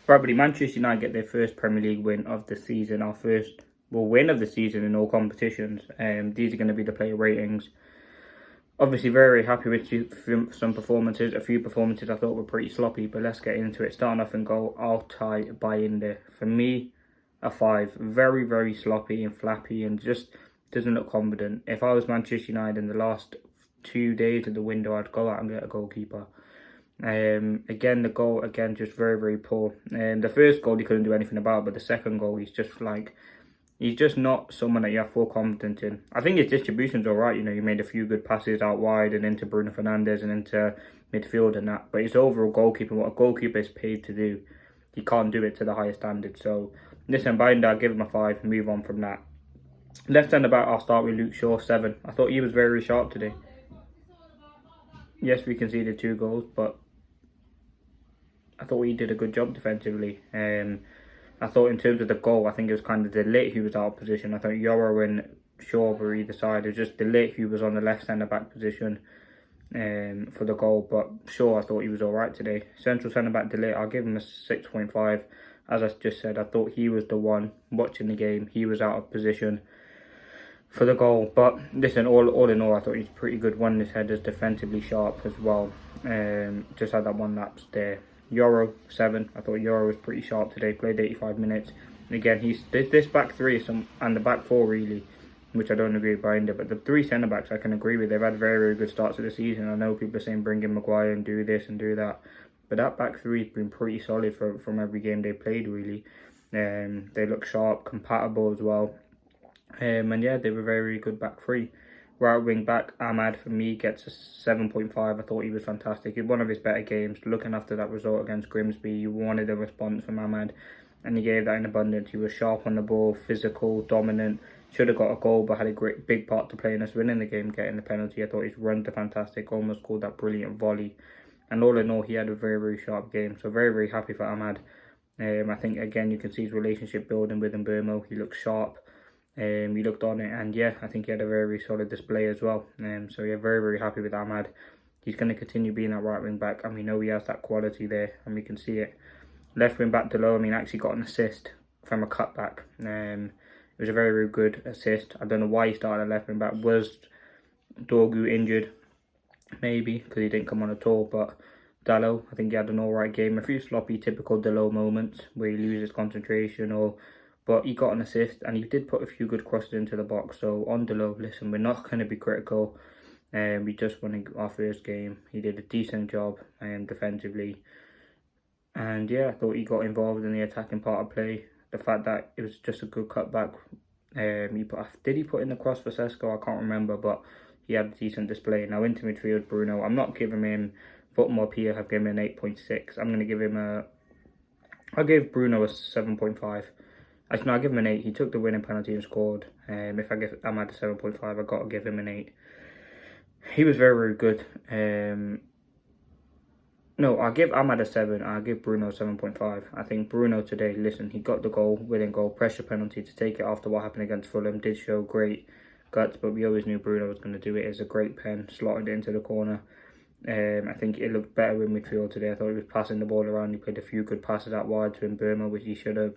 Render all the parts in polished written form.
Probably Manchester United get their first Premier League win of the season, our first win of the season in all competitions. These are going to be the player ratings. Obviously, very happy with some performances. A few performances I thought were pretty sloppy, but let's get into it. Starting off in goal, I'll tie Bayindir. For me, a 5. Very, very sloppy and flappy and just doesn't look confident. If I was Manchester United in the last 2 days of the window, I'd go out and get a goalkeeper. Again, the goal, just very, very poor. The first goal he couldn't do anything about, but the second goal, he's just not someone that you have full confidence in. I think his distribution's alright, he made a few good passes out wide and into Bruno Fernandes and into midfield and that. But his overall goalkeeping, what a goalkeeper is paid to do, he can't do it to the highest standard. So, listen, Binder, I'll give him a 5, move on from that. Left centre back, I'll start with Luke Shaw, 7. I thought he was very sharp today. Yes, we conceded 2 goals, but I thought he did a good job defensively. I thought in terms of the goal, I think it was kind of De Ligt who was out of position. I thought Yoro and Shaw were either side. It was just De Ligt who was on the left centre back position for the goal. But Shaw, I thought he was alright today. Central centre back De Ligt, I'll give him a 6.5. As I just said, I thought he was the one watching the game. He was out of position for the goal. But listen, all in all, I thought he's pretty good. Won his headers, defensively sharp as well. Just had that one lapse there. Yoro, 7. I thought Yoro was pretty sharp today. Played 85 minutes. And again, this back 3 and the back 4 really, which I don't agree with Binder. But the 3 centre backs I can agree with. They've had very, very good starts of the season. I know people are saying bring in Maguire and do this and do that. But that back 3 has been pretty solid from every game they played really. They look sharp, compatible as well. And yeah, they were very good back 3. Right wing back, Ahmad, for me, gets a 7.5. I thought he was fantastic. In one of his better games, looking after that result against Grimsby, you wanted a response from Ahmad, and he gave that in abundance. He was sharp on the ball, physical, dominant. Should have got a goal, but had a great big part to play in us winning the game, getting the penalty. I thought his runs are fantastic, almost scored that brilliant volley. And all in all, he had a very, very sharp game. So very, very happy for Ahmad. I think, again, you can see his relationship building with Mbuemo. He looks sharp. He looked on it, and yeah, I think he had a very, very solid display as well. So yeah, very, very happy with Ahmad. He's going to continue being that right wing back, and we know he has that quality there, and we can see it. Left wing back Delo, actually got an assist from a cutback. It was a very, very good assist. I don't know why he started at left wing back. Was Dorgu injured? Maybe, because he didn't come on at all, but Dalot, I think he had an alright game. A few sloppy, typical Dalot moments where he loses concentration but he got an assist, and he did put a few good crosses into the box. So on Dalot, listen, we're not going to be critical. We just won our first game. He did a decent job defensively. And yeah, I thought he got involved in the attacking part of play. The fact that it was just a good cutback. Did he put in the cross for Sesko? I can't remember, but he had a decent display. Now into midfield, Bruno. I'm not giving him Football here. I've given him an 8.6. I'm going to give him I'll give Bruno a 7.5. Actually, no, I'll give him an 8. He took the winning penalty and scored. If I give Ahmad a 7.5, I've got to give him an 8. He was very, very good. No, I'll give Ahmad a 7. I'll give Bruno a 7.5. I think Bruno today, listen, he got the goal, winning goal, pressure penalty to take it after what happened against Fulham. Did show great guts, but we always knew Bruno was going to do it. It's a great pen, slotted it into the corner. I think it looked better in midfield today. I thought he was passing the ball around. He played a few good passes out wide to Mbuemo, which he should have.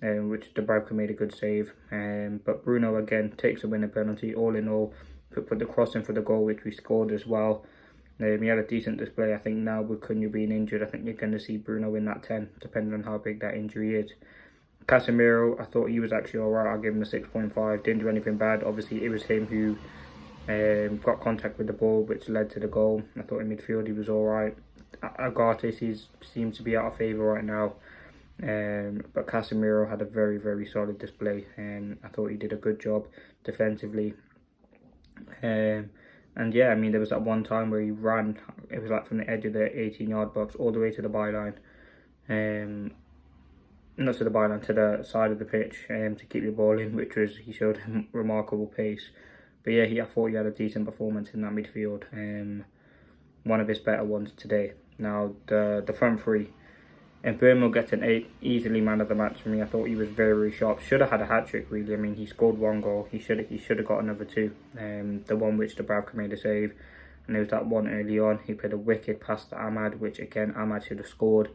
Which Dubravka made a good save. But Bruno again takes a winning penalty. All in all, put the cross in for the goal, which we scored as well. He had a decent display. I think now with Cunha being injured, I think you're going to see Bruno in that 10, depending on how big that injury is. Casemiro, I thought he was actually alright. I'll give him a 6.5. Didn't do anything bad. Obviously, it was him who got contact with the ball, which led to the goal. I thought in midfield he was alright. Agate seems to be out of favour right now. But Casemiro had a very, very solid display, and I thought he did a good job defensively. And yeah, there was that one time where he ran, it was like from the edge of the 18-yard box all the way to the byline. Not to the byline, to the side of the pitch to keep the ball in, he showed remarkable pace. But yeah, I thought he had a decent performance in that midfield. One of his better ones today. Now, the front three. And Mbuemo gets an 8, easily man of the match for me. I thought he was very, very sharp. Should have had a hat-trick, really. He scored 1 goal. He should have got another 2. The one which Dubravka made a save. And there was that one early on. He played a wicked pass to Ahmad, which, again, Ahmad should have scored.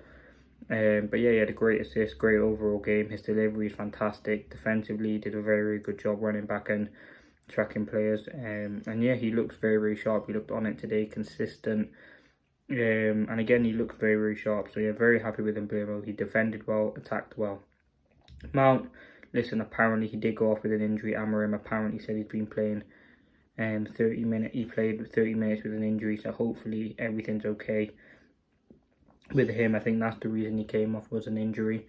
But yeah, he had a great assist, great overall game. His delivery is fantastic. Defensively, he did a very, very good job running back and tracking players. And yeah, he looks very, very sharp. He looked on it today, consistent. And again, he looked very, very sharp. So yeah, very happy with Mbuemo. He defended well, attacked well. Mount, listen, apparently he did go off with an injury. Amorim apparently said he's been playing 30 minutes. He played 30 minutes with an injury, so hopefully everything's okay with him. I think that's the reason he came off, was an injury.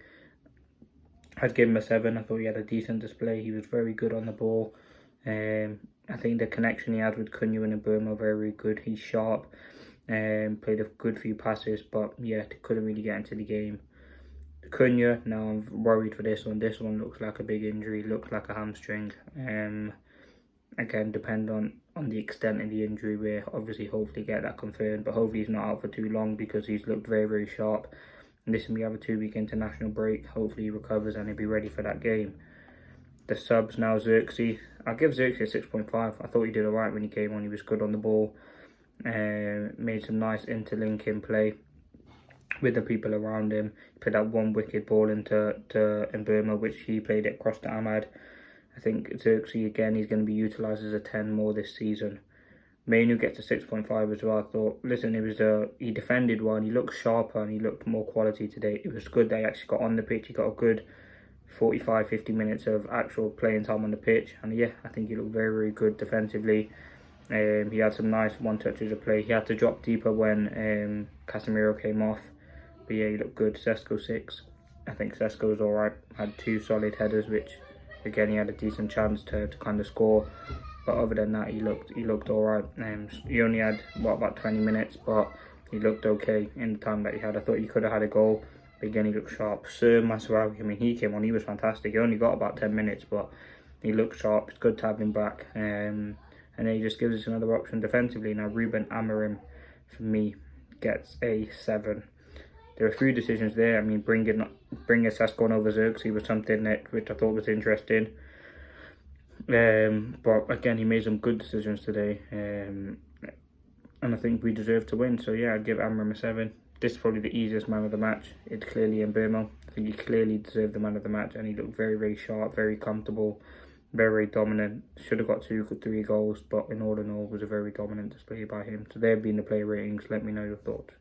I'd give him a 7. I thought he had a decent display. He was very good on the ball. I think the connection he had with Cunha and Mbuemo very good. He's sharp. Played a good few passes, but yeah, couldn't really get into the game. Cunha, now I'm worried for this one. This one looks like a big injury, looks like a hamstring. Again, depend on the extent of the injury. We're obviously hopefully get that confirmed, but hopefully he's not out for too long because he's looked very, very sharp. And listen, we have a 2-week international break. Hopefully he recovers and he'll be ready for that game. The subs now, Xerxes. I'll give Xerxes a 6.5. I thought he did alright when he came on. He was good on the ball. Made some nice interlinking play with the people around him. He put that one wicked ball into Mbuemo, which he played it across to Ahmad. I think Xerxes, again, he's going to be utilised as a 10 more this season. Mbuemo gets a 6.5 as well. I thought, listen, he defended well, and he looked sharper and he looked more quality today. It was good that he actually got on the pitch. He got a good 45-50 minutes of actual playing time on the pitch, and yeah, I think he looked very, very good defensively. He had some nice one-touches of play. He had to drop deeper when Casemiro came off, but yeah, he looked good. Sesko 6. I think Sesko was alright. Had 2 solid headers, which again he had a decent chance to kind of score. But other than that, he looked alright. He only had about 20 minutes, but he looked okay in the time that he had. I thought he could have had a goal, but again he looked sharp. Sir Masraoui, I mean, he came on, he was fantastic. He only got about 10 minutes, but he looked sharp. It's good to have him back. And then he just gives us another option defensively. Now Ruben Amorim, for me, gets a 7. There are a few decisions there. I mean, bringing Sesko over Xerxes was something which I thought was interesting. But again, he made some good decisions today. And I think we deserve to win. So yeah, I'd give Amorim a 7. This is probably the easiest man of the match. It's clearly Mbuemo. I think he clearly deserved the man of the match, and he looked very, very sharp, very comfortable, very, very dominant. Should have got 2-3 goals, but in all, was a very dominant display by him. So they've been the player ratings. Let me know your thoughts.